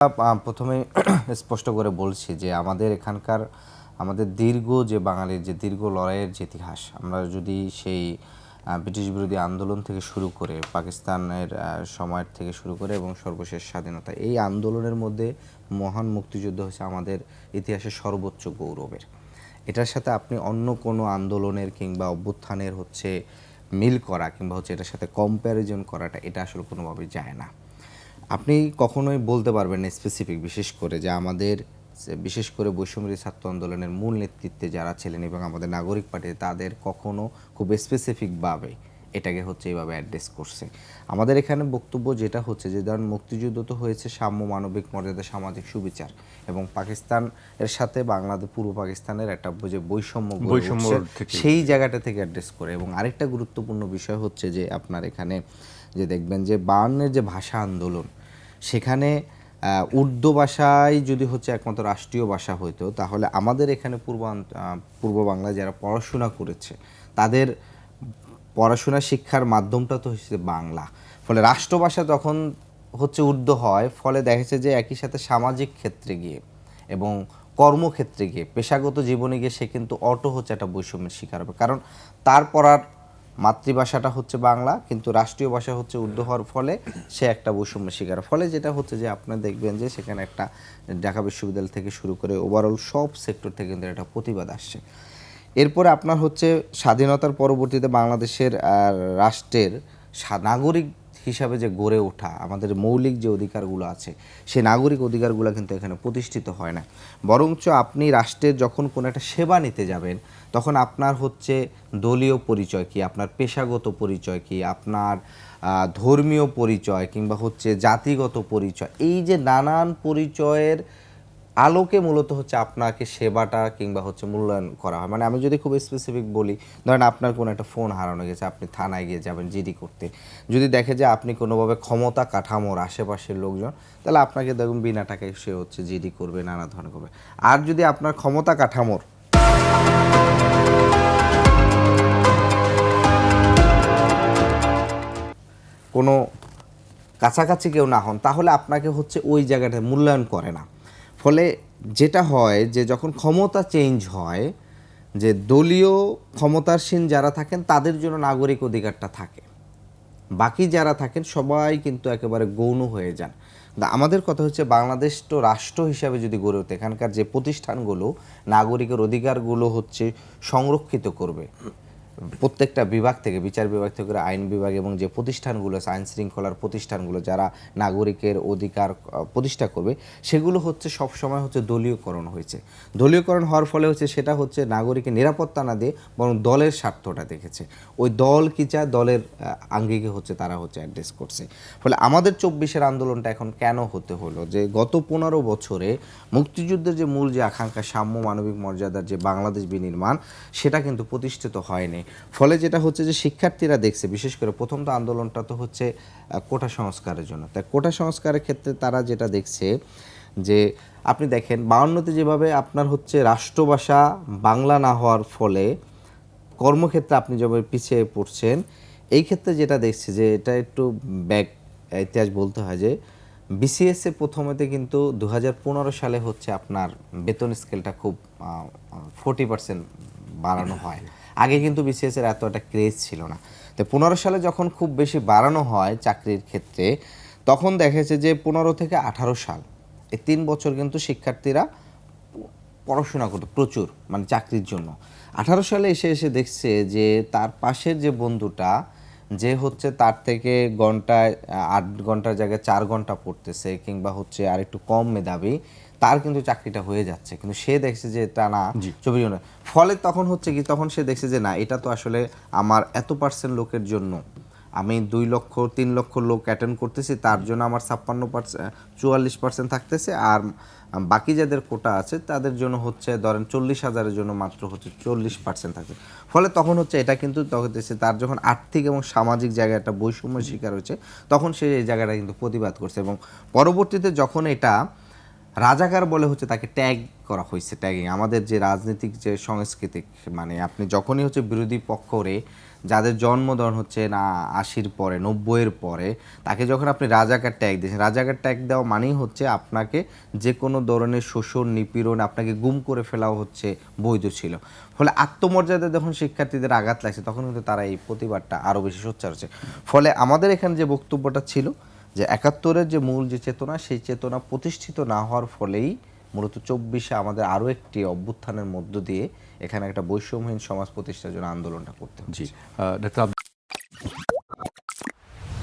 প্রথমেই স্পষ্ট করে বলছি যে আমাদের দীর্ঘ যে বাঙালির যে দীর্ঘ লড়াইয়ের যে ইতিহাস, আমরা যদি সেই ব্রিটিশ বিরোধী আন্দোলন থেকে শুরু করে পাকিস্তানের সময়ের থেকে শুরু করে এবং সর্বশেষ স্বাধীনতা, এই আন্দোলনের মধ্যে মহান মুক্তিযুদ্ধ হচ্ছে আমাদের ইতিহাসের সর্বোচ্চ গৌরবের। এটার সাথে আপনি অন্য কোনো আন্দোলনের কিংবা অভ্যুত্থানের মিল করা কিংবা এটার সাথে কম্প্যারিজন করাটা এটা আসলে কোনোভাবেই যায় না। আপনি কখনোই বলতে পারবেন না স্পেসিফিক, বিশেষ করে বৈষম্যবিরোধী ছাত্র আন্দোলনের মূল নেতৃত্বে যারা ছিলেন এবং আমাদের নাগরিক পার্টি, তাদের কখনো খুব স্পেসিফিকভাবে এটাকে এইভাবে অ্যাড্রেস করছে। আমাদের এখানে বক্তব্য যেটা যে ধরেন মুক্তিযুদ্ধ তো হয়েছে সাম্য, মানবিক মর্যাদা, সামাজিক সুবিচার, এবং পাকিস্তানের সাথে বাংলাদেশ, পূর্ব পাকিস্তানের একটা যে বৈষম্য সেই জায়গাটা থেকে অ্যাড্রেস করে। এবং আরেকটা গুরুত্বপূর্ণ বিষয় যে আপনার এখানে যে দেখবেন যে 52-এর যে ভাষা আন্দোলন, সেখানে উর্দু ভাষাই যদি একমাত্র রাষ্ট্রীয় ভাষা হইতো, তাহলে আমাদের এখানে পূর্ব বাংলায় যারা পড়াশোনা করেছে তাদের পড়াশোনা শিক্ষার মাধ্যমটা তো বাংলা। ফলে রাষ্ট্রভাষা তখন উর্দু হয়, ফলে দেখেছে যে একই সাথে সামাজিক ক্ষেত্রে গিয়ে এবং কর্মক্ষেত্রে গিয়ে, পেশাগত জীবনে গিয়ে সে কিন্তু একটা বৈষম্যের শিকার হবে। কারণ তার পড়ার মাতৃভাষাটা বাংলা, কিন্তু রাষ্ট্রীয় ভাষা উর্দু হওয়ার ফলে সে একটা বৈষম্যের শিকার। ফলে যেটা যে আপনারা দেখবেন যে সেখানে একটা ঢাকা বিশ্ববিদ্যালয় থেকে শুরু করে ওভারঅল সব সেক্টর থেকে কিন্তু একটা প্রতিবাদ আসছে। এরপরে আপনার স্বাধীনতার পরবর্তীতে বাংলাদেশের রাষ্ট্রের নাগরিক হিসাবে যে গড়ে ওঠা আমাদের মৌলিক যে অধিকারগুলো আছে, সেই নাগরিক অধিকারগুলো কিন্তু এখানে প্রতিষ্ঠিত হয় না। বরঞ্চ আপনি রাষ্ট্রের যখন কোনো একটা সেবা নিতে যাবেন, তখন আপনার দলীয় পরিচয় কি, আপনার পেশাগত পরিচয় কি, আপনার ধর্মীয় পরিচয় কিংবা জাতিগত পরিচয়, এই যে নানান পরিচয়ের আলোকে মূলত আপনাকে সেবাটা কিংবা মূল্যায়ন করা হয়। মানে আমি যদি খুব স্পেসিফিক বলি, ধরেন আপনার কোনো একটা ফোন হারানো গেছে, আপনি থানায় গিয়ে যাবেন জিডি করতে, যদি দেখে যে আপনি কোনোভাবে ক্ষমতা কাঠামোর আশেপাশের লোকজন, তাহলে আপনাকে দেখুন বিনা টাকায় সে জিডি করবে, নানা ধরনের করবে। আর যদি আপনার ক্ষমতা কাঠামোর কোনো কাছাকাছি কেউ না হন, তাহলে আপনাকে ওই জায়গাটা মূল্যায়ন করে না। ফলে যেটা হয় যে যখন ক্ষমতা চেঞ্জ হয়, যে দলীয় ক্ষমতাসীন যারা থাকেন তাদের জন্য নাগরিক অধিকারটা থাকে, বাকি যারা থাকেন সবাই কিন্তু একেবারে গৌণ হয়ে যান। আমাদের কথা বাংলাদেশ তো রাষ্ট্র হিসাবে যদি গড়ে ওঠে, এখানকার যে প্রতিষ্ঠানগুলো নাগরিকের অধিকারগুলো সংরক্ষিত করবে, প্রত্যেকটা বিভাগ থেকে, বিচার বিভাগ থেকে আইন বিভাগ এবং যে প্রতিষ্ঠানগুলো আইন শৃঙ্খলার প্রতিষ্ঠানগুলো যারা নাগরিকের অধিকার প্রতিষ্ঠা করবে, সেগুলো সবসময় দলীয়করণ হয়েছে। দলীয়করণ হওয়ার ফলে সেটা নাগরিকের নিরাপত্তা না দিয়ে বরং দলের স্বার্থটা দেখেছে। ওই দল কি চায়, দলের আঙ্গিকে তারা অ্যাড্রেস করছে। ফলে আমাদের 24-এর আন্দোলনটা এখন কেন হতে হলো, যে গত 15 বছরে মুক্তিযুদ্ধের যে মূল যে আকাঙ্ক্ষা, সাম্য, মানবিক মর্যাদার যে বাংলাদেশ বিনির্মাণ, সেটা কিন্তু প্রতিষ্ঠিত হয়নি। ফলে যেটা যে শিক্ষার্থীরা দেখছে, বিশেষ করে প্রথম তো আন্দোলনটা তো কোটা সংস্কারের জন্য, তাই কোটা সংস্কারের ক্ষেত্রে তারা যেটা দেখছে যে আপনি দেখেন 52-তে যেভাবে আপনার রাষ্ট্রভাষা বাংলা না হওয়ার ফলে কর্মক্ষেত্রে আপনি যেভাবে পিছিয়ে পড়ছেন, এই ক্ষেত্রে যেটা দেখছে যে এটা একটু ব্যাক ইতিহাস বলতে হয় যে বিসিএসে প্রথমেতে কিন্তু 2015 সালে আপনার বেতন স্কেলটা খুব 40% বাড়ানো হয়। আগে কিন্তু বিসিএসের এত একটা ক্রেজ ছিল না। তো 15 সালে যখন খুব বেশি বাড়ানো হয় চাকরির ক্ষেত্রে, তখন দেখেছে যে 15 থেকে 18 সাল, এই 3 বছর কিন্তু শিক্ষার্থীরা পড়াশোনা করতো প্রচুর, মানে চাকরির জন্য। 18 সালে এসে দেখছে যে তার পাশের যে বন্ধুটা, যে তার থেকে ঘন্টায় 8 ঘন্টার জায়গায় 4 ঘন্টা পড়তেছে কিংবা আর একটু কম মেধাবী, তার কিন্তু চাকরিটা হয়ে যাচ্ছে, কিন্তু সে দেখছে যে এটা না 24 ঘন্টা। ফলে তখন তখন সে দেখছে যে না, এটা তো আসলে আমার এত % লোকের জন্য, আমি 2 লক্ষ 3 লক্ষ লোক অ্যাটেন্ড করতেছি, তার জন্য আমার 44% থাকতেছে, আর বাকি যাদের কোটা আছে তাদের জন্য ধরেন 40,000-এর জন্য মাত্র 40% থাকে। ফলে তখন এটা কিন্তু তার যখন আর্থিক এবং সামাজিক জায়গায় একটা বৈষম্যের শিকার হয়েছে, তখন সে এই জায়গাটা কিন্তু প্রতিবাদ করছে। এবং পরবর্তীতে যখন এটা রাজাকার বলে হচ্ছে তাকে ট্যাগ করা হয়েছে, ট্যাগিং। আমাদের যে রাজনৈতিক যে সাংস্কৃতিক, মানে আপনি যখনই হচ্ছে বিরোধী পক্ষরে যাদের জন্মদন হচ্ছে না 80-র পরে 90-এর পরে, তাকে যখন আপনি রাজাকার ট্যাগ দিয়েছেন, রাজাকার ট্যাগ দেওয়া মানেই হচ্ছে আপনাকে যে কোনো ধরনের শোষণ নিপীড়ন, আপনাকে গুম করে ফেলাও হচ্ছে বৈধ ছিল। ফলে আত্মমর্যাদা যখন শিক্ষার্থীদের আঘাত লাগছে তখন কিন্তু তারা এই প্রতিবাদটা আরও বেশি সোচ্চার হচ্ছে। ফলে আমাদের এখানে যে বক্তব্যটা ছিল যে ৭১-এর যে মূল যে চেতনা, সেই চেতনা প্রতিষ্ঠিত না হওয়ার ফলেই মূলত ২৪-এ আমাদের আরও একটি অভ্যুত্থানের মধ্য দিয়ে এখানে একটা বৈষম্যহীন সমাজ প্রতিষ্ঠার জন্য আন্দোলনটা করতে হচ্ছে। জি, ডাক্তার